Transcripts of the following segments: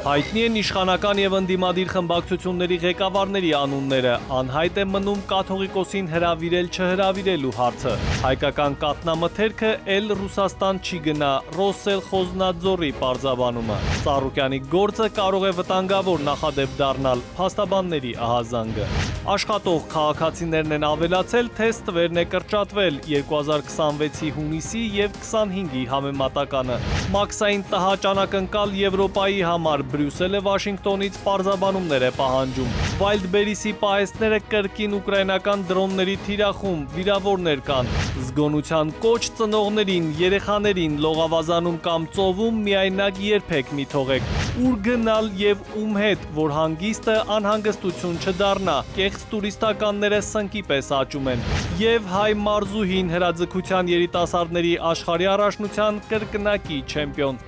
Հայտնի են իշխանական եւ ընդդիմադիր խմբակցությունների ղեկավարների անունները, անհայտ է մնում կաթողիկոսին հրավիրել չհրավիրելու հարցը։ Հայկական կաթնամթերքը էլ Ռուսաստան չի գնա, Ռոսել Խոզնաձորի պարզաբանումը։ Ծառուկյանի գործը կարող է վտանգավոր նախադեպ դառնալ, փաստաբանների ահազանգը։ Աշխատող քաղաքացիներն են ավելացել, թե ստվերն է կրճատվել 2026-ի հունիսի եւ 25-ի համեմատականը։ Մաքսային տհաճ անակնկալ Եվրոպայի համար Բրյուսելը Վաշինգտոնից պարզաբանումներ է պահանջում։ Վայլդբերիսի պահեստները կրկին ուկրաինական դրոնների թիրախում, վիրավորներ կան։ Զգոնության կոչ ծնողներին, երեխաներին լողավազանում կամ ծովում միայնակ երբեք մի թողեք։ Ուր գնալ եւ ում հետ, որ հանգիստը անհանգստություն չդառնա։ Կեղծ տուրիստականները սնկի պես աճում են։ Եվ հայ մարզուհին հրաձգության երիտասարդների աշխարհի առաջնության կրկնակի չեմպիոն։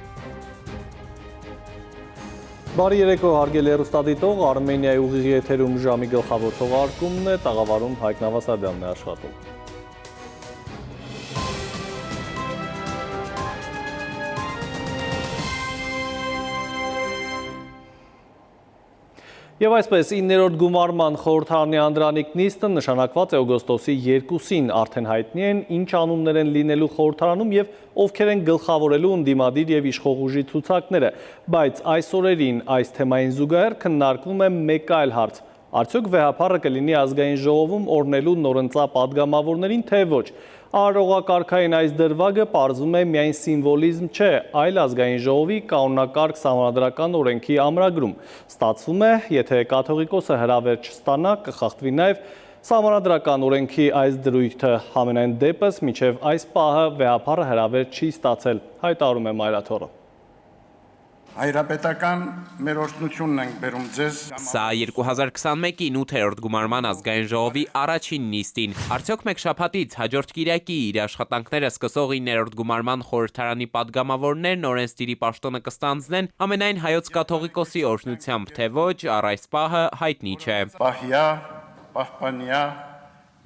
Բարի երեկո, հարգելի հեռուստադիտող, Արմենիայի ուղիղ եթերում ժամի գլխավոր թողարկումն է, տաղավարում Հայկ Նավասարդյանն է աշխատում։ Եվ այսպես 9-րդ գումարման խորհրդարանի անդրանիկ նիստը նշանակված է օգոստոսի 2-ին, արդեն հայտնի են ինչ անուններ են լինելու խորհրդարանում եւ ովքեր են գլխավորելու ընդդիմադիր եւ իշխող ուժի ցուցակները, բայց այս օրերին այս թեմային զուգահեռ քննարկվում է մեկ այլ հարց. արդյոք վեհափառը կլինի ազգային ժողովում օրնելու նորընծա падգամավորներին, թե ոչ։ Արարողակարգային այս դրվագը պարզվում է միայն սիմվոլիզմ չէ, այլ ազգային ժողովի կանոնակարգ սահմանադրական օրենքի ամրագրում։ Ստացվում է, եթե կաթողիկոսը հրավեր չստանա, կխախտվի նաև սահմանադրական օրենքի այս դրույթը, համենայն դեպս մինչև այս պահը վեհափառը հրավեր չի ստացել, հայտարարում է Մայրաթորը։ Հայրապետական մեր օրհնությունն ենք բերում ձեզ։ Սա 2021-ի 8-րդ գումարման ազգային ժողովի առաջին նիստին։ Արդյոք մեկ շաբաթից հաջորդ կիրակի իր աշխատանքները սկսող 9-րդ գումարման խորհրդարանի падգամավորներն օրենսդիրի պաշտոնը կստանձնեն ամենայն հայոց կաթողիկոսի օրհնությամբ, թե ոչ, առ այս պահը հայտնի չէ։ Պահյա, պահպանյա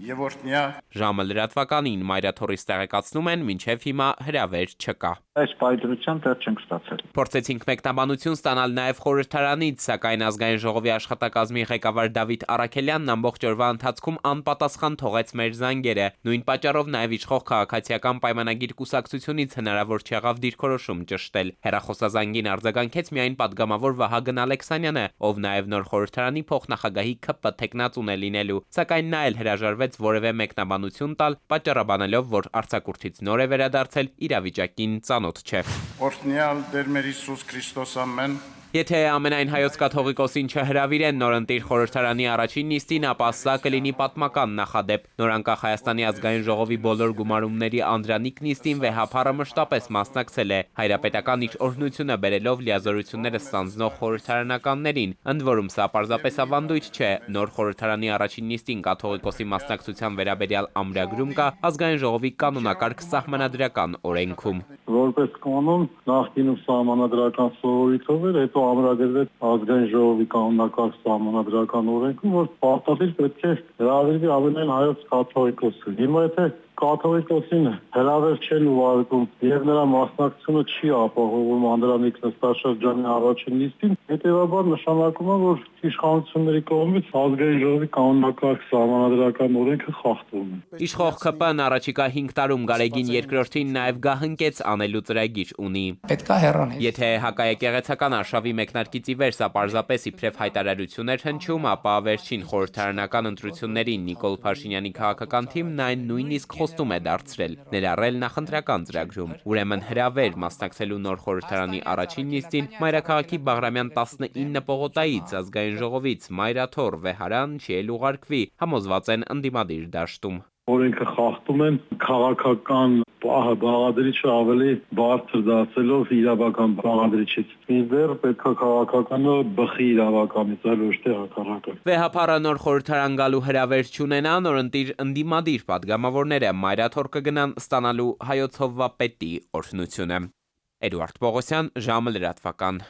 եւ օրհնյա Ժամը լրատվականին Մայրաթորից տեղեկացնում են, մինչև հիմա հրավեր չկա։ Այս պայծրությամբ դեռ չենք ստացել։ Փորձեցինք մեկնաբանություն ստանալ նաև խորհրդարանից, սակայն ազգային ժողովի աշխատակազմի ղեկավար Դավիթ Առաքելյանն ամբողջ օրվա ընթացքում անպատասխան թողեց մեր զանգերը։ Նույն պատճառով նաև իշխող քաղաքացիական պայմանագիր կուսակցությունից հնարավոր չեղավ դիրքորոշում ճշտել։ Հեռախոսազանգին արձագանքեց միայն падգամավոր Վահագն Ալեքսանյանը, ով նաև նոր խորհրդարանի փոխնախագահի ՔՊ թեկնածուն է լինելու, սակայն նա էլ հրաժարվեց որևէ մեկնաբանություն տալ, պատճառաբանելով, որ արձակուրդից նոր է վերադարձել, իրավիճակին ծանոթ չէ։ Օրհնյալ Տեր մեր Հիսուս Քրիստոս ամեն։ Եթե ամենայն հայոց կաթողիկոսին չհրավիրեն նորընտիր խորհրդարանի առաջին նիստին, ապա սա կլինի պատմական նախադեպ։ Նորանկախ Հայաստանի ազգային ժողովի բոլոր գումարումների անդրանիկ նիստին վեհափառը մշտապես մասնակցել է, հայրապետական իր օրհնությունը բերելով լիազորությունները ստանձնող խորհրդարանականներին։ Ընդ որում սա պարզապես ավանդույթ չէ։ Նոր խորհրդարանի առաջին նիստին կաթողիկոսի մասնակցության վերաբերյալ ամրագրում կա ազգային ժողովի կանոնակարգ սահմանադրական օրենքում։ Որպես կանոն նախկինում սահմանադրական սովորույթով էր, հետո ամրագրվեց ազգային ժողովի կանոնակարգ սահմանադրական օրենքում, որ պարտադիր պետք է հրավիրվի ամենայն հայոց կաթողիկոսը։ Հիմա եթե կաթողիկոսին հրավեր չեն ուղարկում եւ նրա մասնակցությունը չի ապահովում անդրանիկ նստաշրջանի առաջին նիստին, հետեւաբար նշանակում է, որ իշխանությունների կողմից ազգային ժողովի կանոնակարգ սահմանադրական օրենքը խախտվում է։ Իշխող ԿՊ-ն առաջիկա 5 տարում Գարեգին II-ին նաև գահընկեց անելու ծրագիր ունի։ Պետք է հեռանալ։ Եթե հակաեկեղեցական արշավի մեկնարկից ի վեր սա պարզապես իբրև հայտարարություն էր հնչում, ապա վերջին խորհրդարանական ընտրություններին Նիկոլ Փաշինյանի քաղաքական թիմն այն նույնիսկ խոստում է դարձրել, ներառել նախընտրական ծրագրում։ Ուրեմն հրավեր մասնակցելու նոր խորհրդարանի առաջին նիստին Մայրաքաղաքի Բաղրամյան 19 պողոտայից ազգային ժողովից Մայրաթոր վեհարան չի էլ ուղարկվի, համոզված են ընդդիմադիր դաշտում։ Օրենքը խախտում են քաղաքական պահը բաղադրիչը ավելի բարձր դասելով իրավական բաղադրիչից։ Իդեր պետք է քաղաքականը բխի իրավականից, այլ ոչ թե հակառակը։ Վեհափառը նոր խորհրդարան գալու հրավեր չունենա, նորընտիր ընդդիմադիր падգամավորները Մայրաթոր կգնան ստանալու հայոց հովվապետի օրհնությունը։ Էդուարդ Պողոսյան, ժամը լրատվական։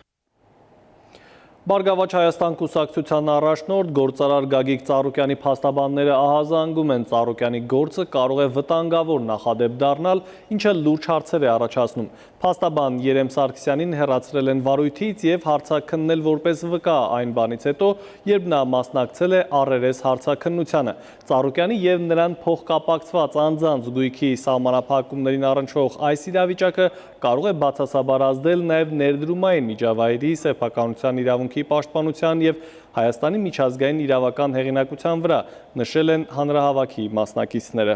Բարգավաճ Հայաստան կուսակցության առաջնորդ գործարար Գագիկ Ծառուկյանի փաստաբանները ահազանգում են Ծառուկյանի գործը կարող է վտանգավոր նախադեպ դառնալ, ինչը լուրջ հարցեր է առաջացնում։ Փաստաբան Երեմ Սարգսյանին հեռացրել են վարույթից և հարցաքննել որպես վկա այն բանից հետո, երբ նա մասնակցել է առերես հարցաքննությանը։ Ծառուկյանի և նրան փոխկապակցված անձանց գույքի սահմանափակումներին առնչվող այս իրավիճակը կարող է բացասաբար ազդել նաև ներդրումային միջավայրի, սեփականության իրավունքի պաշտպանության և Հայաստանի միջազգային իրավական հեղինակության վրա, նշել են հանրահավաքի մասնակիցները։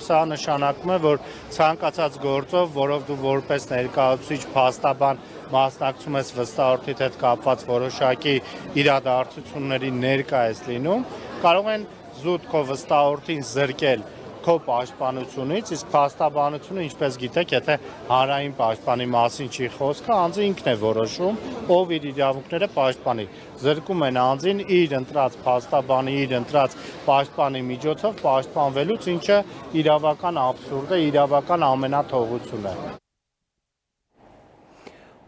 Սա նշանակում է, որ ցանկացած գործով, որով դու որպես ներկայացուցիչ փաստաբան մասնակցում ես վստահորդիդ հետ կապված որոշակի իրադարձությունների ներկա ես լինում, կարող են զուտ քո վստահորդին զրկել քո պաշտպանությունից, իսկ փաստաբանությունը, ինչպես գիտեք, եթե հանրային պաշտպանի մասին չի խոսքը, անձը ինքն է որոշում, ով իր իրավունքները պաշտպանի։ Զրկում են անձին իր ընտրած փաստաբանի, իր ընտրած պաշտպանի միջոցով պաշտպանվելուց, ինչը իրավական աբսուրդ է, իրավական ամենաթողություն է։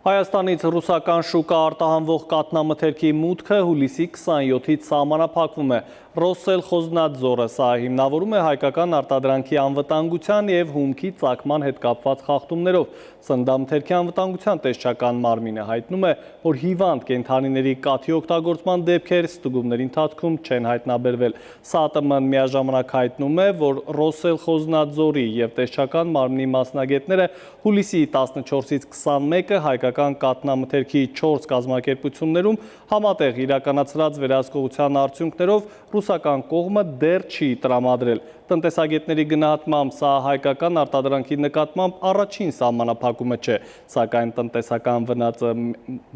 Հայաստանից ռուսական շուկա արտահանվող կաթնամթերքի մուտքը հուլիսի 27-ից սահմանափակվում է։ Ռոսսելխոզնադզորը սա հիմնավորում է հայկական արտադրանքի անվտանգության և հումքի ծագման հետ կապված խախտումներով։ Սննդամթերքի անվտանգության տեսչական մարմինը հայտնում է, որ հիվանդ կենդանիների կաթի օգտագործման դեպքեր ստուգումների ընթացքում չեն հայտնաբերվել։ ՍԱՏՄ-ն միաժամանակ հայտնում է, որ Ռոսսելխոզնադզորի և տեսչական մարմնի մասնագետները հուլիսի 14-ից 21-ը հայկական կաթնամթերքի 4 կազմակերպություններում համատեղ իրականացրած վերահսկողության արդյունքներով ռուսական կողմը դեռ չի տրամադրել։ Տնտեսագետների գնահատմամբ սա հայկական արտադրանքի նկատմամբ առաջին սահմանափակումը չէ, սակայն տնտեսական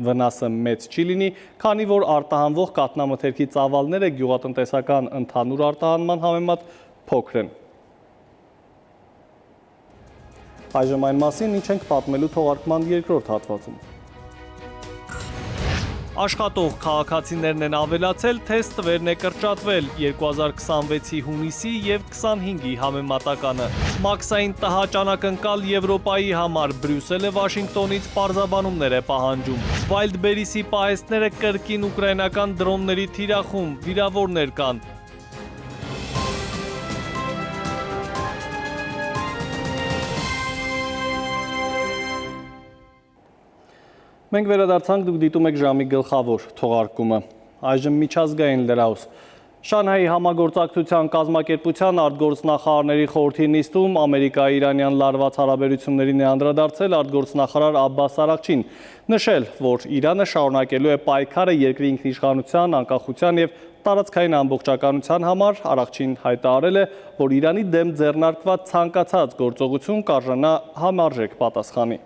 վնասը մեծ չի լինի, քանի որ արտահանվող կաթնամթերքի ծավալները գյուղատնտեսական ընդհանուր արտահանման համեմատ փոքր են։ Այժմ այն մասին, ինչ ենք պատմելու թողարկման երկրորդ հատվածում։ Աշխատող քաղաքացիներն են ավելացել, թե ստվերն է կրճատվել 2026-ի հունիսի և 25-ի համեմատականը։ Մաքսային տհաճ անակնկալ Եվրոպայի համար Բրյուսելը Վաշինգտոնից պարզաբանումներ է պահանջում։ Վայլդբերիսի պահեստները կրկին ուկրաինական դրոնների թիրախում, վիրավորներ կան։ Մենք վերադարձանք, դուք դիտում եք ժամի գլխավոր թողարկումը։ Այժմ միջազգային լրահոս։ Շանհայի համագործակցության կազմակերպության արտգործնախարարների խորհրդի նիստում Ամերիկա-Իրանյան լարված հարաբերություններին է անդրադարձել արտգործնախարար Աբբաս Արաղչին, նշել, որ Իրանը շարունակելու է պայքարը երկրի ինքնիշխանության, անկախության և տարածքային ամբողջականության համար։ Արաղչին հայտարարել է, որ Իրանի դեմ ձեռնարկված ցանկացած գործողություն կարժանա համարժեք պատասխանի։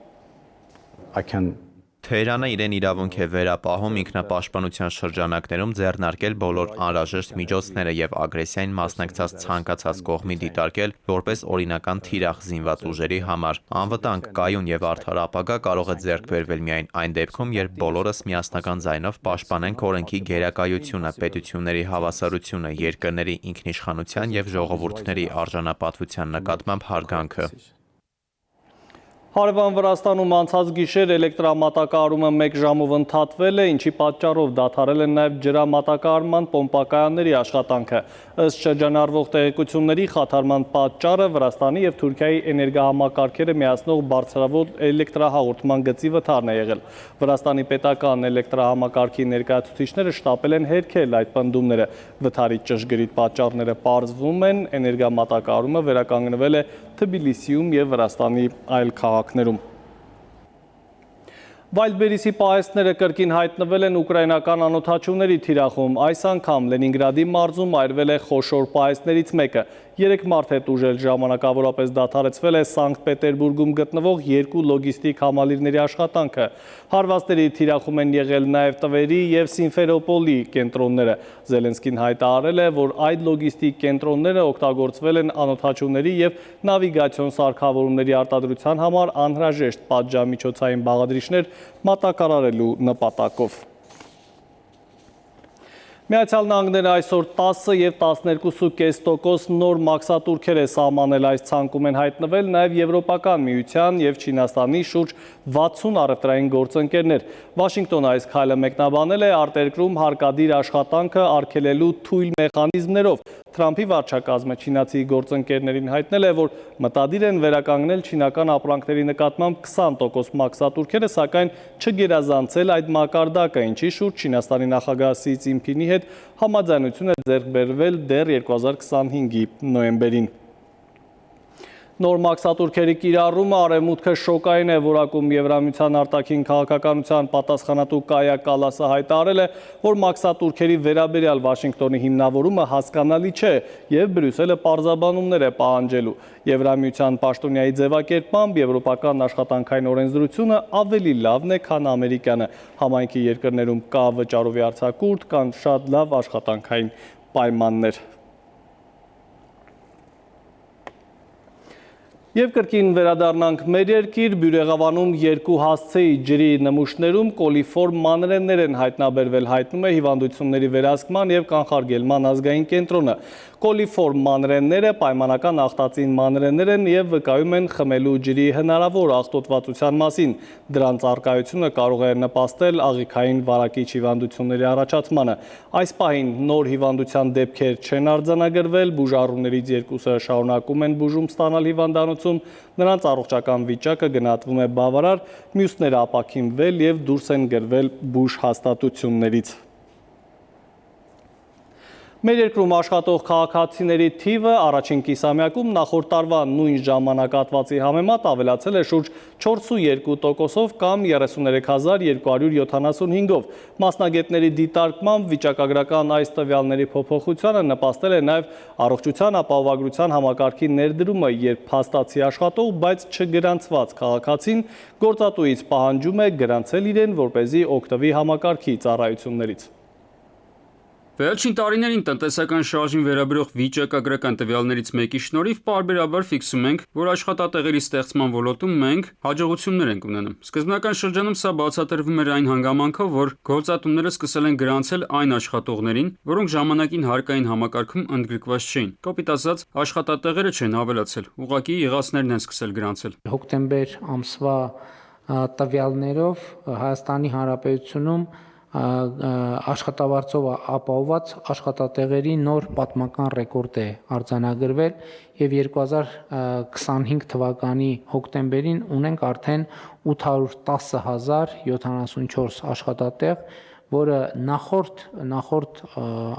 Թեհրանը իրեն իրավունք է վերապահում ինքնապաշտպանության շրջանակներում ձեռնարկել բոլոր անհրաժեշտ միջոցները և ագրեսիային մասնակցած ցանկացած կողմի դիտարկել որպես օրինական թիրախ զինված ուժերի համար։ Անվտանգ, կայուն և արդար ապագա կարող է ձեռք բերվել միայն այն դեպքում, երբ բոլորս միասնական ձայնով պաշտպանենք օրենքի գերակայությունը, պետությունների հավասարությունը, երկրների ինքնիշխանության և ժողովուրդների արժանապատվության նկատմամբ հարգանքը։ Հարևան Վրաստանում անցած գիշեր էլեկտրամատակարարումը 1 ժամով ընդհատվել է, ինչի պատճառով դադարել են նաև ջրամատակարարման պոմպակայանների աշխատանքը։ Ըստ շրջանառվող տեղեկությունների, խաթարման պատճառը Վրաստանի և Թուրքիայի էներգահամակարգերը միացնող բարձրավոլ էլեկտրահաղորդման գծի վթարն է եղել։ Վրաստանի պետական էլեկտրահամակարգի ներկայացուցիչները շտապել են հերքել այդ պնդումները։ Վթարի ճշգրիտ պատճառները պարզվում են, էներգամատակարարումը վերականգնվել է Թբիլիսիում և Վրաստանի այլ քաղաքներում։ Վայլդբերիսի պահեստները կրկին հայտնվել են ուկրաինական անօդաչուների թիրախում։ Այս անգամ Լենինգրադի մարզում այրվել է խոշոր պահեստներից մեկը։ 3 մարդ հետ ուժել ժամանակավորապես դադարեցվել է Սանկտ Պետերբուրգում գտնվող 2 լոգիստիկ համալիրների աշխատանքը։ Հարվածների թիրախում են եղել նաև Տվերի և Սիմֆերոպոլի կենտրոնները։ Զելենսկին հայտարարել է, որ այդ լոգիստիկ կենտրոնները օգտագործվել են անօդաչուների և նավիգացիոն սարքավորումների արտադրության համար անհրաժեշտ պատժամիջոցային բաղադրիչներ մատակարարելու նպատակով։ Միացյալ Նահանգները այսօր 10 և 12.5% նոր մաքսատուրքեր է սահմանել այս ցանկում են հայտնվել նաև Եվրոպական միության և Չինաստանի շուրջ 60 առևտրային գործընկերներ։ Վաշինգտոնը այս քայլը մեկնաբանել է արտերկրում հարկադիր աշխատանքը արգելելու թույլ մեխանիզմներով։ Թրամփի վարչակազմը չինացի գործընկերներին հայտնել է, որ մտադիր են վերականգնել չինական ապրանքների նկատմամբ 20% մաքսատուրքերը, սակայն չգերազանցել այդ մակարդակը, ինչի շուրջ Չինաստանի նախագահ Սի Ցզինփինի հետ համաձայնություն է ձեռք բերվել դեռ 2025-ի նոյեմբերին։ Նոր մաքսատուրքերի կիրառումը արևմուտքը շոկային է որակում Եվրամիության արտաքին քաղաքականության պատասխանատու Կայա Կալասը հայտարարել է, որ մաքսատուրքերի վերաբերյալ Վաշինգտոնի հիմնավորումը հասկանալի չէ և Բրյուսելը պարզաբանումներ է պահանջելու։ Եվրամիության պաշտոնյայի ձևակերպմամբ եվրոպական աշխատանքային օրենսդրությունը ավելի լավն է, քան ամերիկյանը։ Համայնքի երկրներում կա վճարովի արձակուրդ, կան շատ լավ աշխատանքային պայմաններ։ Եվ կրկին վերադառնանք մեր երկիր, Բյուրեղավանում երկու հասցեի ջրի նմուշներում կոլիֆորմ մանրէներ են հայտնաբերվել, հայտնում է Հիվանդությունների վերահսկման և կանխարգելման ազգային կենտրոնը։ Կոլիֆորմ մանրէները պայմանական աղտածին մանրէներ են և վկայում են խմելու ջրի հնարավոր աղտոտվածության մասին։ Դրանց առկայությունը կարող է նպաստել աղիքային վարակիչ հիվանդությունների առաջացմանը։ Այս պահին նոր հիվանդության դեպքեր չեն արձանագրվել, բուժառուներից երկուսը շարունակում են բուժում ստանալ հիվանդանոցում, նրանց առողջական վիճակը գնահատվում է բավարար, մյուսները ապաքինվել և դուրս են գրվել բուժհաստատություններից։ Մեր երկրում աշխատող քաղաքացիների թիվը առաջին կիսամյակում նախորդ տարվա նույն ժամանակահատվածի համեմատ ավելացել է շուրջ 4,2%-ով կամ 33,275-ով։ Մասնագետների դիտարկմամբ վիճակագրական այս տվյալների փոփոխությանը նպաստել է նաև առողջության ապահովագրության համակարգի ներդրումը, երբ փաստացի աշխատող, բայց չգրանցված քաղաքացին գործատուից պահանջում է գրանցել իրեն, որպեսզի օգտվի համակարգի ծառայություններից։ Վերջին տարիներին տնտեսական շարժին վերաբերող վիճակագրական տվյալներից մեկի շնորհիվ պարբերաբար ֆիքսում ենք, որ աշխատատեղերի ստեղծման ոլորտում մենք հաջողություններ ենք ունենում։ Սկզբնական շրջանում սա բացատրվում էր այն հանգամանքով, որ գործատուները սկսել են գրանցել այն աշխատողներին, որոնք ժամանակին հարկային համակարգում ընդգրկված չէին։ Կոպիտ ասած, աշխատատեղերը չեն ավելացել, ուղղակի եղածներն են սկսել գրանցել։ Հոկտեմբեր ամսվա տվյալներով Հայաստանի Հանրապետությունում աշխատավարձով ապահովված աշխատատեղերի նոր պատմական ռեկորդ է արձանագրվել և 2025 թվականի հոկտեմբերին ունենք արդեն 810,074 աշխատատեղ, որը նախորդ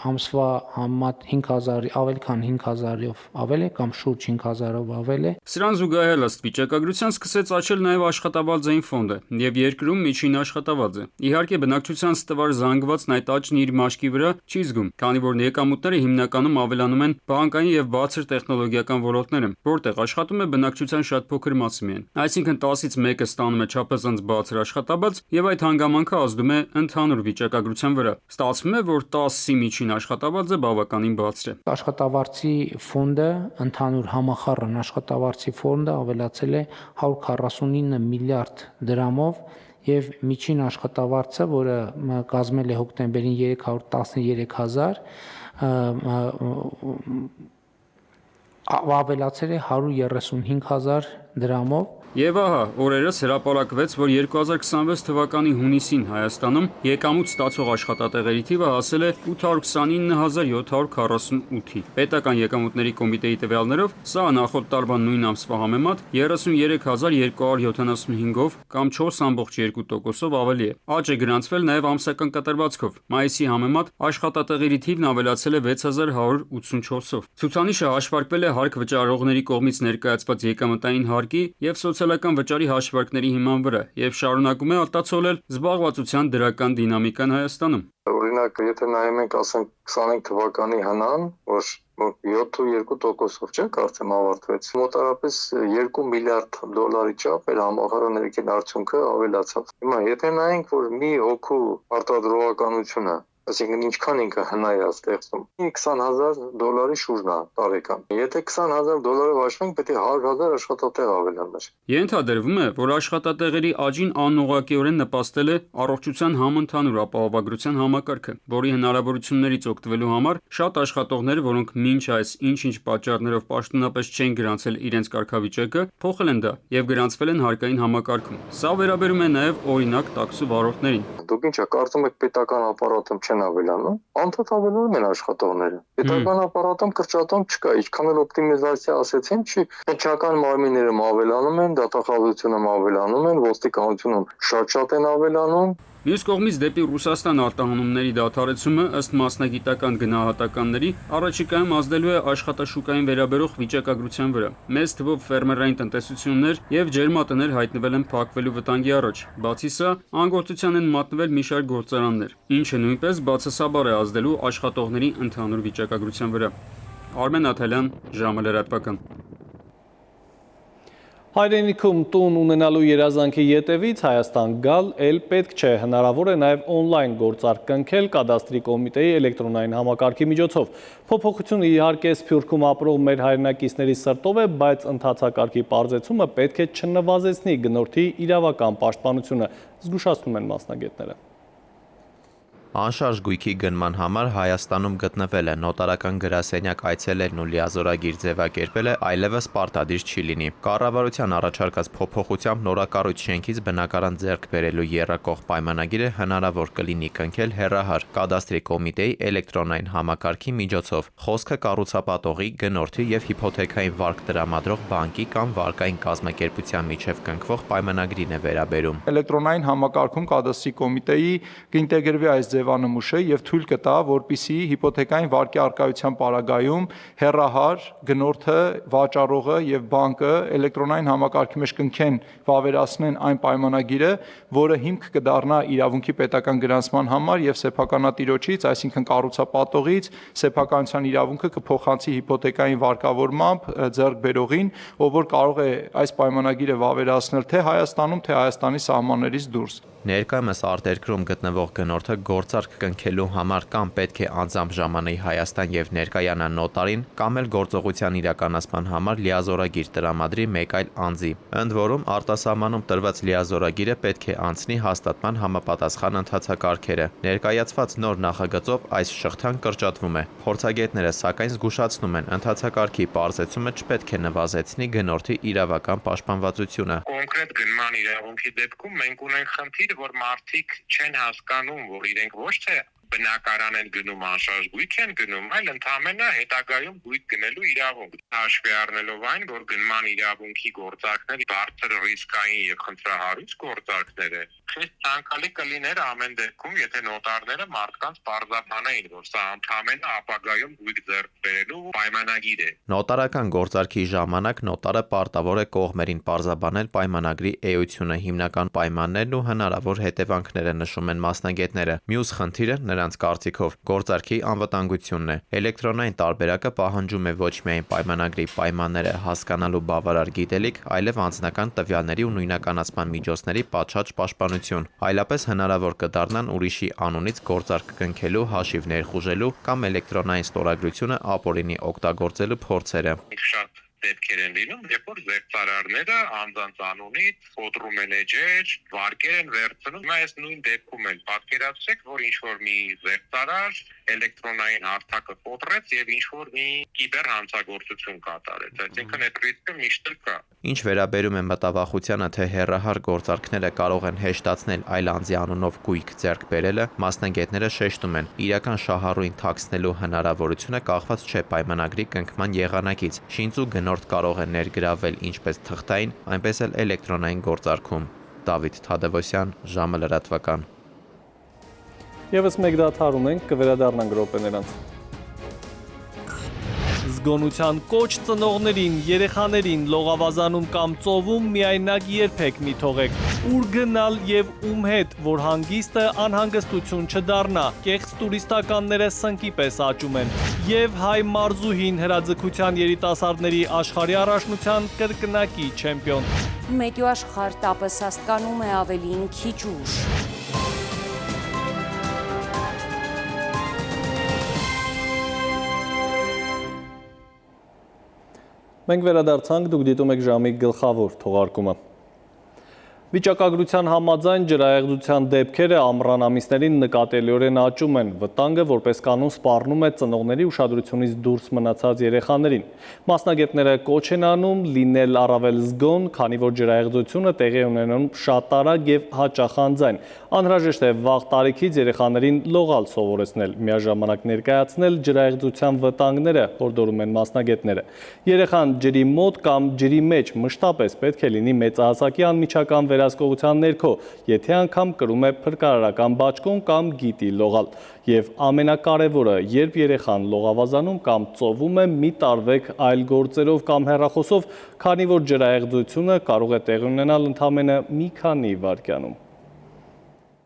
ամսվա համեմատ 5000 ավելի քան 5000-ով ավել է կամ շուրջ 5000-ով ավել է։ Սրան զուգահեռ ըստ վիճակագրության սկսեց աճել նաև աշխատավարձային ֆոնդը և երկրում միջին աշխատավարձը։ Իհարկե բնակչության ստվար զանգվածն այդ աճն իր մաշկի վրա չի զգում, քանի որ եկամուտները հիմնականում ավելանում են բանկային և բարձր տեխնոլոգիական ոլորտներում, որտեղ աշխատում է բնակչության շատ փոքր մասը միայն։ Այսինքն 10-ից մեկը ստանում է չափազանց բարձր աշխատավարձ և այդ հանգամանքը ազդում է ընդհանուր վիճակագրության վրա։ Ստացվում է, որ 10-ի միջին աշխատավարձը բավականին բարձր է։ Աշխատավարձի ֆոնդը, ընդհանուր համախառն աշխատավարձի ֆոնդը ավելացել է 149 միլիարդ դրամով և միջին աշխատավարձը, որը կազմել է հոկտեմբերին 313,000, ավելացել է 135,000 դրամով։ Եվ ահա, օրերս հրապարակվեց, որ 2026 թվականի հունիսին Հայաստանում եկամուտ ստացող աշխատատեղերի թիվը հասել է 829,748-ի։ Պետական եկամուտների կոմիտեի տվյալներով սա նախորդ տարվա նույն ամսվա համեմատ 33,275-ով կամ 4,2%-ով ավելի է։ Աճ է գրանցվել նաև ամսական կտրվածքով։ Մայիսի համեմատ աշխատատեղերի թիվն ավելացել է 6184-ով։ Ցուցանիշը հաշվարկվել է հարկ վճարողների կողմից ներկայացված եկամտային հարկի և սոցիալական վճարի հաշվարկների հիման վրա և շարունակում է արտացոլել զբաղվածության դրական դինամիկան Հայաստանում։ Օրինակ, եթե նայում ենք, ասենք 25 թվականի հնան, որ 7,2%-ով չէ, կարծեմ ավարտվեց։ Մոտարապես 2 միլիարդ դոլարի չափ էր համախառն ներքին արդյունքը ավելացավ։ Հիմա եթե նայենք, որ մի հոգու արտադրողականությունը Այսինքն ինչքան ինքը հնա է ստեղծում։ $20,000 շուրջն է տարեկան։ Եթե $20,000 վաճառենք, պետք է 100,000 աշխատատեղ ավելանար։ Ենթադրվում է, որ աշխատատեղերի աճին անուղղակիորեն նպաստել է առողջության համընդհանուր ապահովագրության համակարգը, որի հնարավորություններից օգտվելու համար շատ աշխատողներ, որոնք մինչ այս ինչ-ինչ պատճառներով պաշտոնապես չեն գրանցել իրենց կարգավիճակը, փոխել են դա եւ գրանցվել են հարկային համակարգում։ Սա վերաբերում է նաեւ օրինակ տաքսու վարորդներին։ Դուք ինչա կարծում եք պետական ապարատում չեն ավելանում։ Անդադ ավելանում են աշխատողները։ Պետական ապարատում կրճատում չկա, ինչքան էլ օպտիմիզացիա ասեցին, չի։ Պետական մարմինները ավելանում են, դատախազությունը ավելանում են, ոստիկանությունում շատ են ավելանում։ Մյուս կողմից դեպի Ռուսաստան արտահանումների դադարեցումը ըստ մասնագիտական գնահատականների առաջիկայում ազդելու է աշխատաշուկային վերաբերող վիճակագրության վրա։ Մեծ թվով ֆերմերային տնտեսություններ եւ ջերմատներ հայտնվել են փակվելու վտանգի առաջ։ Բացի սա, անգործության են մատնվել մի շարք գործարաններ, ինչը նույնպես բացասաբար է ազդելու աշխատողների ընդհանուր վիճակագրության վրա։ Արմեն Աթալյան, ժամը լրատվական։ Հայրենիքում տուն ունենալու երազանքի ետևից Հայաստան գալ էլ պետք չէ, հնարավոր է նաև օնլայն գործարք կնքել կադաստրի կոմիտեի էլեկտրոնային համակարգի միջոցով։ Փոփոխությունը իհարկե Սփյուռքում ապրող մեր հայրենակիցների սրտով է, բայց ընդհանցակարգի պարզեցումը պետք է չնվազեցնի գնորդի իրավական պաշտպանությունը, զգուշացնում են մասնագետները։ Անշարժ գույքի գնման համար Հայաստանում գտնվել է նոտարական գրասենյակ այցելելն ու լիազորագիր ձևակերպելը այլևս պարտադիր չի լինի։ Կառավարության առաջարկած փոփոխությամբ նորակառույց շենքից բնակարան ձեռք բերելու եռակող պայմանագիրը հնարավոր կլինի կնքել հեռահար կադաստրի կոմիտեի էլեկտրոնային համակարգի միջոցով։ Խոսքը կառուցապատողի, գնորդի եւ հիփոթեքային վարկ տրամադրող բանկի կամ վարկային կազմակերպության միջև կնքվող պայմանագրին է վերաբերում։ Էլեկտրոնային համակարգում կադաստրի կոմիտեի կինտեգրվի այս ձևանմուշը եւ թույլ կտա, որպիսի հիփոթեքային վարկի արկայության պարագայում հեռահար գնորդը, վաճառողը եւ բանկը էլեկտրոնային համակարգի մեջ կնքեն, վավերացնեն այն պայմանագիրը, որը հիմք կդառնա իրավունքի պետական գրանցման համար եւ սեփականատիրոջից, այսինքն կառուցապատողից սեփականության իրավունքը կփոխանցի հիփոթեքային վարկավորմամբ ձեռք բերողին, ով որ կարող է այս պայմանագիրը վավերացնել թե Հայաստանում, թե Հայաստանի սահմաններից դուրս։ Ներկայումս արտերկրում գտնվող գնորդը գործարք կնքելու համար կամ պետք է անձամբ ժամանի Հայաստան եւ ներկայանա նոտարին, կամ էլ գործողության իրականացման համար լիազորագիր տրամադրի մեկ այլ անձի։ Ընդ որում արտասահմանում տրված լիազորագիրը պետք է անցնի հաստատման համապատասխան ընթացակարգերը։ Ներկայացված նոր նախագծով այս շղթան կրճատվում է։ Փորձագետները սակայն զգուշացնում են, ընթացակարգի պարզեցումը չպետք է նվազեցնի գնորդի իրավական պաշտպանվածությունը։ Կոնկրետ գնման իրավունքի դեպքում մենք ունենք խնդիր, որ մարդիկ չեն հասկանում, որ իրենք ոչ թե բնակարան են գնում, անշարժ գույք են գնում, այլ ընդհանրապես հետագայում գույք գնելու իրավունք։ Հաշվի առնելով այն, որ գնման իրավունքի գործարքները բարձր ռիսկային եւ խնդրահարույց գործարքներ են, խիստ ցանկալի կլիներ ամեն դեպքում, եթե նոտարները մարդկանց պարզաբանեին, որ սա ընդհանրապես ապագայում գույք ձեռք բերելու պայմանագիր է։ Նոտարական գործարքի ժամանակ նոտարը պարտավոր է կողմերին պարզաբանել պայմանագրի էությունը, հիմնական պայմաններն ու հնարավոր հետևանքները, նշում են մասնագետները։ Մյուս խնդիրը նրանց կարծիքով գործարքի անվտանգությունն է։ Էլեկտրոնային տարբերակը պահանջում է ոչ միայն պայմանագրի պայմանները հասկանալու բավարար գիտելիք, այլև անձնական տվյալների ու նույնականացման միջոցների պատշաճ պաշտպանություն, այլապես հնարավոր կդառնան ուրիշի անունից գործարք կնքելու, հաշիվ ներխուժելու կամ էլեկտրոնային ստորագրությունը ապօրինի օգտագործելու փորձերը։ Շատ դեպքեր են լինում, երբ որ զեղծարարները անձանց անունից ֆոտրում են էջեր, վարկեր են վերցնում։ Այս նույն դեպքում էլ պատկերացրեք, որ ինչ-որ մի զեղծարար էլեկտրոնային հարթակը ֆոտրեց եւ ինչ-որ մի կիբեր հանցագործություն կատարեց։ Այսինքն այդ ռիսկը միշտ կա։ Ինչ վերաբերում է մտավախությանը, թե հեռահար գործարքները կարող են հեշտացնել այլ անձի անունով գույք ձեռք բերելը, մասնագետները շեշտում են, իրական շահառուին թաքցնելու հնարավորությունը կախված չէ պայմանագրի կնքման եղանակից։ Շինծու գնորդ կարող է ներգրավել ինչպես թղթային, այնպես էլ էլեկտրոնային գործարքում։ Դավիթ Թադևոսյան, ժամը լրատվական։ Եվս մեկ դադար ունենք, կվերադառնանք րոպեներ անց։ Զգոնության կոչ ծնողներին, երեխաներին լողավազանում կամ ծովում միայնակ երբեք մի թողեք։ Ուր գնալ եւ ում հետ, որ հանգիստը անհանգստություն չդառնա։ Կեղծ տուրիստականները սնկի պես աճում են։ Եվ հայ մարզուհին հրաձգության երիտասարդների աշխարհի առաջնության կրկնակի չեմպիոն։ Մեդյու աշխարհ տապս հասկանում է ավելին քիչ ուշ։ Մենք վերադարձանք, դուք դիտում եք ժամի գլխավոր թողարկումը։ Վիճակագրության համաձայն ջրահեղձության դեպքերը ամռան ամիսներին նկատելիորեն աճում են, վտանգը որպես կանոն սպառնում է ծնողների ուշադրությունից դուրս մնացած երեխաներին։ Մասնագետները կոչ են անում լինել առավել զգոն, քանի որ ջրահեղձությունը տեղի ունենում շատ արագ եւ հաճախանձայն։ Անհրաժեշտ է վաղ տարիքից երեխաներին լողալ սովորեցնել, միաժամանակ ներկայացնել ջրահեղձության վտանգները, հորդորում են մասնագետները։ Երեխան ջրի մոտ կամ ջրի մեջ մշտապես պետք է լինի մեծահասակի անմիջական վերահսկողության ներքո, եթե անգամ կրում է փրկարարական բաճկոն կամ գիտի լողալ։ Եվ ամենակարևորը, երբ երեխան լողավազանում կամ ծովում է, մի տարվեք այլ գործերով կամ հեռախոսով, քանի որ ջրահեղձությունը կարող է տեղի ունենալ ընդամենը մի քանի վայրկյանում։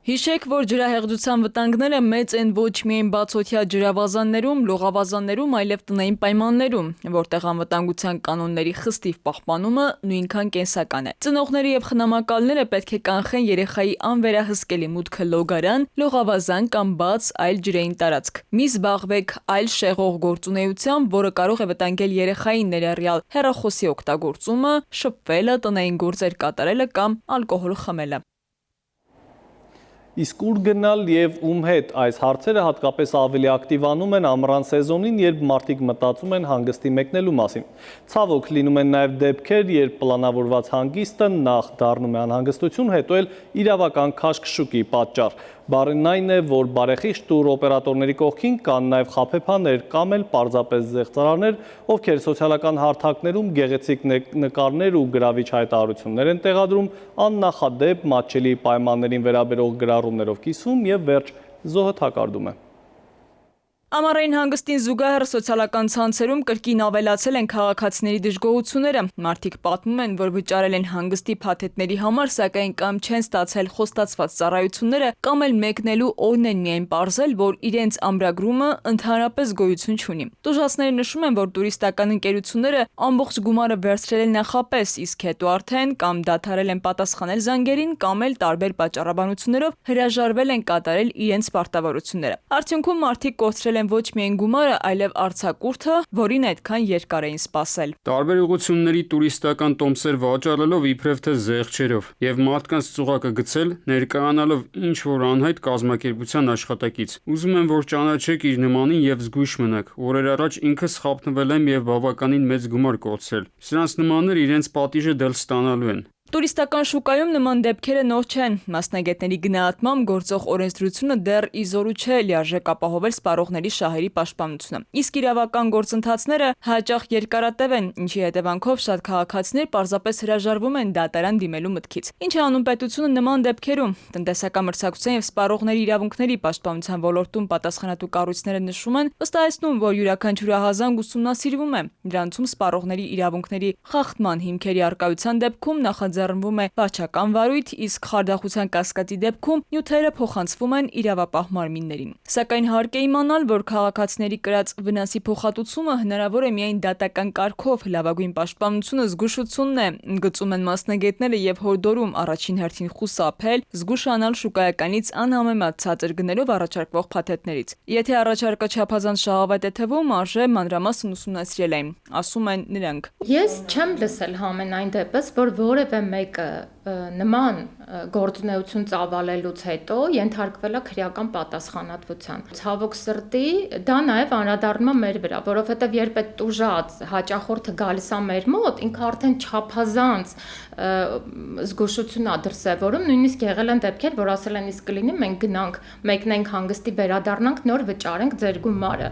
Հիշեք, որ ջրահեղձության վտանգները մեծ են ոչ միայն բացօթյա ջրավազաններում, լողավազաններում, այլև տնային պայմաններում, որտեղ անվտանգության կանոնների խստիվ պահպանումը նույնքան կենսական է։ Ծնողները եւ խնամակալները պետք է կանխեն երեխայի անվերահսկելի մուտքը լոգարան, լողավազան կամ բաց այլ ջրային տարածք։ Մի զբաղվեք այլ շեղող գործունեությամբ, որը կարող է վտանգել երեխային, ներառյալ հեռախոսի օգտագործումը, շփվելը, տնային գործեր կատարելը կամ ալկոհոլ խմելը։ Իսկ ուր գնալ եւ ում հետ այս հարցերը հատկապես ավելի ակտիվանում են ամռան սեզոնին, երբ մարդիկ մտածում են հանգստի մեկնելու մասին։ Ցավոք լինում են նաեւ դեպքեր, երբ պլանավորված հանգիստը նախ դառնում է անհանգստություն, հետո էլ իրավական քաշքշուկի պատճառ։ Բառն այն է, որ բարեխիղճ տուրօպերատորների կողքին կան նաև խաբեբաներ կամ էլ պարզապես զեղծարարներ, ովքեր սոցիալական հարթակներում գեղեցիկ նկարներ ու գրավիչ հայտարարություններ են տեղադրում, աննախադեպ մատչելի պայմաններին վերաբերող գրառումներով կիսում եւ վերջ զոհը թակարդում է։ Ամառային հանգստին զուգահեռ սոցիալական ցանցերում կրկին ավելացել են քաղաքացիների դժգոհությունները։ Մարդիկ պատմում են, որ վճարել են հանգստի փաթեթների համար, սակայն կամ չեն ստացել խոստացված ծառայությունները, կամ էլ մեկնելու օրն են միայն պարզել, որ իրենց ամրագրումը ընդհանրապես գոյություն չունի։ Տուժածները նշում են, որ տուրիստական ընկերությունները ամբողջ գումարը վերցրել են նախապես, իսկ հետո արդեն կամ դադարել են պատասխանել զանգերին, կամ էլ տարբեր պատճառաբանություններով հրաժարվել են կատարել իրենց պարտավորությունները։ Արդյունքում մարդիկ կորցրել են ոչ միայն գումարը, այլև արձակուրդը, որին այդքան երկար էին սպասել։ Տարբեր ուղղությունների տուրիստական տոմսեր վաճառելով իբրև թե զեղչերով եւ մարդկանց ծուղակը գցել, ներկայանալով ինչ որ անհայտ կազմակերպության աշխատակից։ Ուզում եմ, որ ճանաչեք իր նմանին եւ զգույշ մնաք։ Օրեր առաջ ինքս խաբնվել եմ եւ բավականին մեծ գումար կորցրել։ Սրանց նմաններ իրենց պատիժը դել ստանալու են։ Տուրիստական շուկայում նման դեպքերը նոր չեն։ Մասնագետների գնահատմամբ գործող օրենսդրությունը դեռ իզորու չէ լիարժեք ապահովել սպառողների շահերի պաշտպանությունը։ Իսկ իրավական գործընթացները հաճախ երկարատև են, ինչի հետևանքով շատ քաղաքացիներ պարզապես հրաժարվում են դատարան դիմելու մտքից։ Ինչ է անում պետությունը նման դեպքերում։ Տնտեսական մրցակցության եւ սպառողների իրավունքների պաշտպանության ոլորտում պատասխանատու կառույցները նշում են, վստահեցնում, որ յուրաքանչյուր ահազանգ ուսումնասիրվում է։ Դրանցում սպառողների իրավունքների խախտման հիմքերի առկայության դեպքում ձեռնվում է վարչական վարույթ, իսկ խարդախության կասկածի դեպքում նյութերը փոխանցվում են իրավապահ մարմիններին։ Սակայն հարկ է իմանալ, որ քաղաքացիների կրած վնասի փոխհատուցումը հնարավոր է միայն դատական կարգով, լավագույն պաշտպանությունը զգուշությունն է, ընդգծում են մասնագետները եւ հորդորում առաջին հերթին խուսափել, զգուշանալ շուկայականից անհամեմատ ցածր գներով առաջարկվող փաթեթներից։ Եթե առաջարկը չափազանց շահավետ է թվում, արժե մանրամասն ուսումնասիրել այն, ասում են նրանք։ Ես չեմ լսել համենայն դեպս, որ որևէ մեկը նման գործունեություն ծավալելուց հետո ենթարկվել է քրեական պատասխանատվության։ Ցավոք սրտի, դա նաև անդրադառնում է մեր վրա, որովհետև երբ այդ տուժած հաճախորդը գալիս է մեր մոտ, ինքը արդեն չափազանց զգուշություն է դրսևորում, նույնիսկ եղել են դեպքեր, որ ասել են իսկ կլինի մենք գնանք, մեկնենք հանգստի վերադառնանք, նոր վճարենք ձեր գումարը։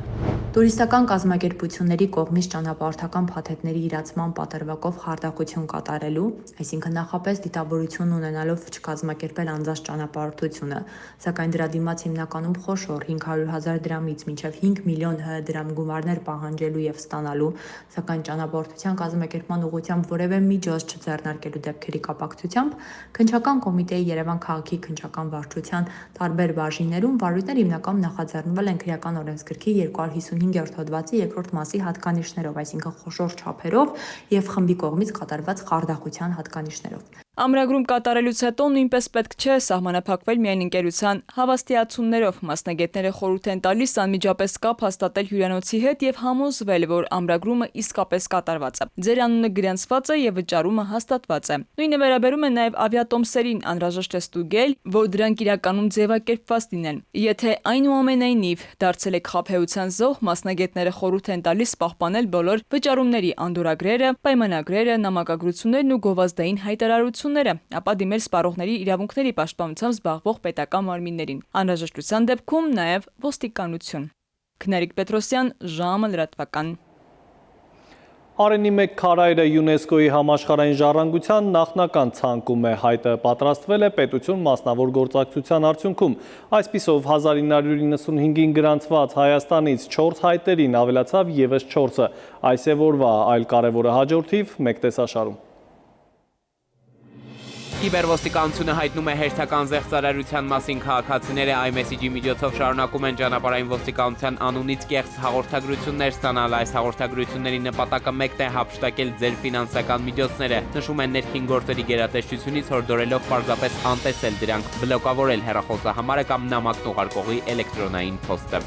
Տուրիստական կազմակերպությունների կողմից ճանապարհորդական փաթեթների իրացման պատրվակով խարդախություն կատարելու, այսինքն նախապես դիտավորություն ունենալով չկազմակերպել անձանց ճանապարհորդությունը, սակայն դրա դիմաց հիմնականում խոշոր 500,000 դրամից մինչև 5 միլիոն դրամ գումարներ պահանջելու եւ ստանալու, սակայն ճանապարհորդության կազմակերպման ուղղությամբ որևէ միջոց չձեռնարկելու դեպքերի կապակցությամբ քննչական կոմիտեի Երևան քաղաքի քննչական վարչության տարբեր բաժիններում վարույթներ հիմնականում նախաձեռնվել են քրեական օրենսգրքի 255-րդ հոդվածի 2-րդ մասի հատկանիշներով, այսինքն խոշոր չափերով եւ խմբի կողմից կատարված խարդախության հատկանիշներով։ Ամրագրում կատարելուց հետո նույնպես պետք չէ սահմանափակվել միայն ընկերության հավաստիացումներով։ Մասնագետները խորհուրդ են տալիս անմիջապես կապ հաստատել հյուրանոցի հետ եւ համոզվել, որ ամրագրումը իսկապես կատարված է։ Ձեր անունը գրանցված է եւ վճարումը հաստատված է։ Նույնը վերաբերում է նաեւ ավիատոմսերին, անհրաժեշտ է ստուգել, որ դրանք իրականում ձևակերպված լինեն։ Եթե այնուամենայնիվ դարձել եք խաբեության զոհ, մասնագետները խորհուրդ են տալիս պահպանել բոլոր վճարումների անդորագրերը, պայմանագրերը, նամակագրություններն ու գովազդային հայտարարությունները, ապա դիմել սպառողների իրավունքների պաշտպանությամբ զբաղվող պետական մարմիններին։ Անհրաժեշտության դեպքում նաև ոստիկանություն։ Քնարիկ Պետրոսյան, ժամը լրատվական։ Արենի մեկ քարայրը ՅՈՒՆԵՍԿՕ-ի համաշխարհային ժառանգության նախնական ցանկում է, հայտը պատրաստվել է պետություն մասնավոր գործակցության արդյունքում։ Այսպիսով 1995-ին գրանցված Հայաստանից 4 հայտերին ավելացավ եւս 4-ը։ Այս է որվա այլ կարևորը հաջորդիվ մեկ տեսաշարում։ Կիբերոստիկանությունը հայտնում է հերթական զեղծարարության մասին քաղաքացիները iMessage-ի միջոցով շարունակում են ճանապարհային ոստիկանության անունից կեղծ հաղորդագրություններ ստանալ։ Այս հաղորդագրությունների նպատակը մեկն է հափշտակել ձեր ֆինանսական միջոցները, նշում են ներքին գործերի գերատեսչությունից, հորդորելով պարզապես անտեսել դրանք, բլոկավորել հեռախոսահամարը կամ նամակն ուղարկողի էլեկտրոնային փոստը։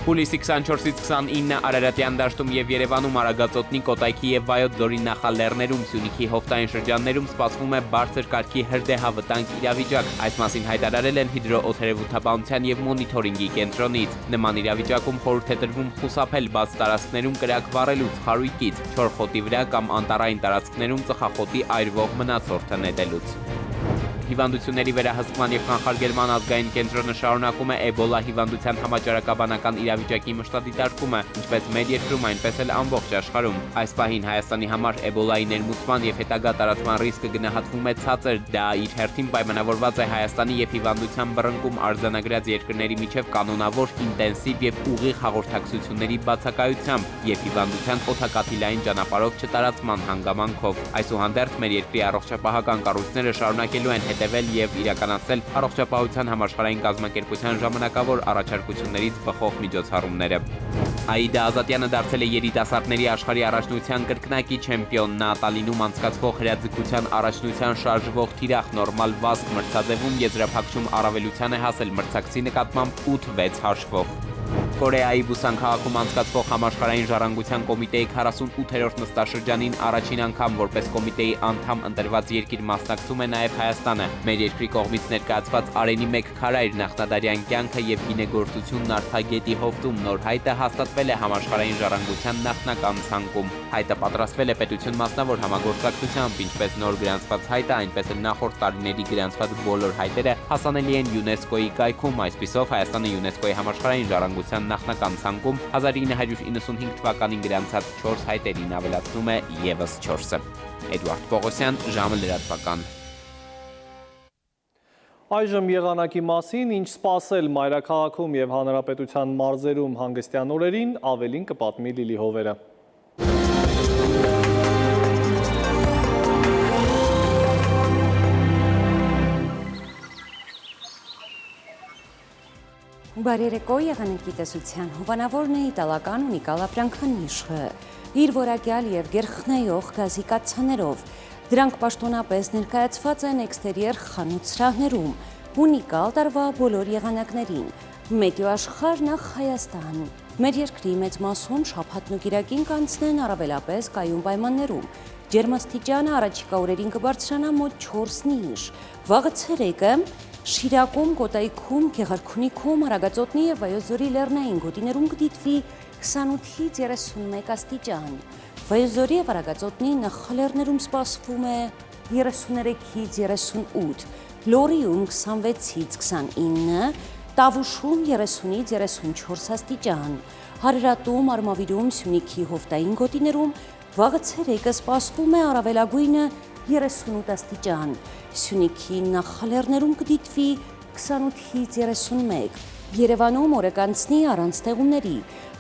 Հուլիսի 24-ից 29 Արարատյան դաշտում եւ Երևանում Արագածոտնի, Կոտայքի եւ Վայոց ձորի նախալեռներում, Սյունիքի հովտային շրջաններում սպասվում է բարձր կարգի հրդեհավտանգ իրավիճակ։ Այս մասին հայտարարել են հիդրոօթերևութաբանության եւ մոնիթորինգի կենտրոնից։ Նման իրավիճակում խորհուրդ է տրվում խուսափել բաց տարածքներում կրակ վառելուց, խարույկից, չոր խոտի վրա կամ անտառային տարածքներում ծխախոտի այրվող մնացորդը նետելուց։ Հիվանդությունների վերահսկման եւ կանխարգելման ազգային կենտրոնը շարունակում է Էբոլա հիվանդության համաճարակաբանական իրավիճակի մշտադիտարկումը, ինչպես մեր երկրում, այնպես էլ ամբողջ աշխարհում։ Այս պահին Հայաստանի համար Էբոլայի ներմուծման եւ հետագա տարածման ռիսկը գնահատվում է ցածր, դա իր հերթին պայմանավորված է Հայաստանի եւ հիվանդության բռնկում արձանագրած երկրների միջև կանոնավոր, ինտենսիվ եւ ուղիղ հաղորդակցությունների բացակայությամբ եւ հիվանդության օդակաթիլային ճանապարհով չտարածման հանգամանքով։ Այսուհանդերձ մեր երկրի առողջապահական կառույցները շարունակելու են հետևել եւ իրականացնել առողջապահության համաշխարհային կազմակերպության ժամանակավոր առաջարկություններից բխող միջոցառումները։ Աիդա Ազատյանը դարձել է երիտասարդների աշխարհի առաջնության կրկնակի չեմպիոն։ Նա Տալինում անցկացվող հրաձգության առաջնության շարժվող թիրախ նորմալ վազք մրցաձևում եզրափակչում առավելության է հասել մրցակցի նկատմամբ 8-6 հաշվով։ Կորեայի Բուսան քաղաքում անցկացվող համաշխարհային ժառանգության կոմիտեի 48-րդ նստաշրջանին առաջին անգամ որպես կոմիտեի անդամ ընտրված երկիր մասնակցում է նաև Հայաստանը։ Մեր երկրի կողմից ներկայացված Արենի մեկ քարայր նախնադարյան կյանքը եւ գինեգործությունն Արփագետի հովտում նոր հայտը հաստատվել է համաշխարհային ժառանգության նախնական ցանկում։ Հայտը պատրաստվել է պետություն մասնավոր համագործակցությամբ, ինչպես նոր գրանցված հայտը, այնպես էլ նախորդ տարիների գրանցված բոլոր հայտերը հասանելի են ՅՈՒՆԵՍԿՕ-ի կայքում։ Այսպիսով Հայաստանը ՅՈՒՆԵՍԿՕ-ի համաշխարհային ժառանգության նախնական ցանկում 1995 թվականին գրանցած 4 հայտերին ավելացնում է եւս 4-ը։ Էդուարդ Պողոսյան, ժամը լրատվական։ Այժմ եղանակի մասին, ինչ սպասել մայրաքաղաքում եւ հանրապետության մարզերում հանգստյան օրերին, ավելին կպատմի Լիլի Հովերը։ Բարերեկո եղանակի տեսության հովանավորն է իտալական ունիկալ ապրանքան իշխը, իր որակյալ և գերխնայող գազի կաթսաներով, դրանք պաշտոնապես ներկայացված են էքստերիեր խանութ սրահներում, ունիկալ տարվա բոլոր եղանակներին, Մետեո աշխարհ նախ Հայաստան, մեր երկրի մեծ մասում շաբաթն ու կիրակին կանցնեն առավելապես կայուն պայմաններում, ջերմաստիճանը առաջիկա օրերին կբարձրանա մոտ 4-ին, վաղը ցերեկը Շիրակում, Կոտայքում, Գեղարքունիքում, Արագածոտնի եւ Վայոց ձորի լեռնային գոտիներում կդիտվի 28-ից 31 աստիճան։ Վայոց ձորի եւ Արագածոտնի նախալեռներում սպասվում է 33-ից 38, Լորիում 26-ից 29, Տավուշում 30-ից 34 աստիճան, Հարերատում, Արմավիրում, Սյունիքի հովտային գոտիներում վաղը ցերեկը սպասվում է առավելագույնը 38 աստիճան, Սյունիքի նախալեռներում կդիտվի 28-ից 31, Երևանում օրը կանցնի առանց տեղումների,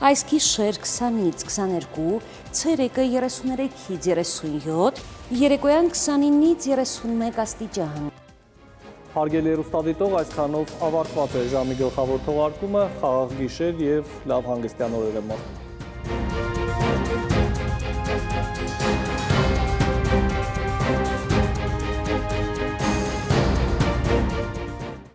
այս գիշեր 20-ից 22, ցերեկը 33-ից 37, երեկոյան 29-ից 31 աստիճան։ Հարգելի հեռուստադիտող, այսքանով ավարտված է ժամի գլխավոր թողարկումը, խաղաղ գիշեր եւ լավ հանգստյան օրեր եմ մաղթում։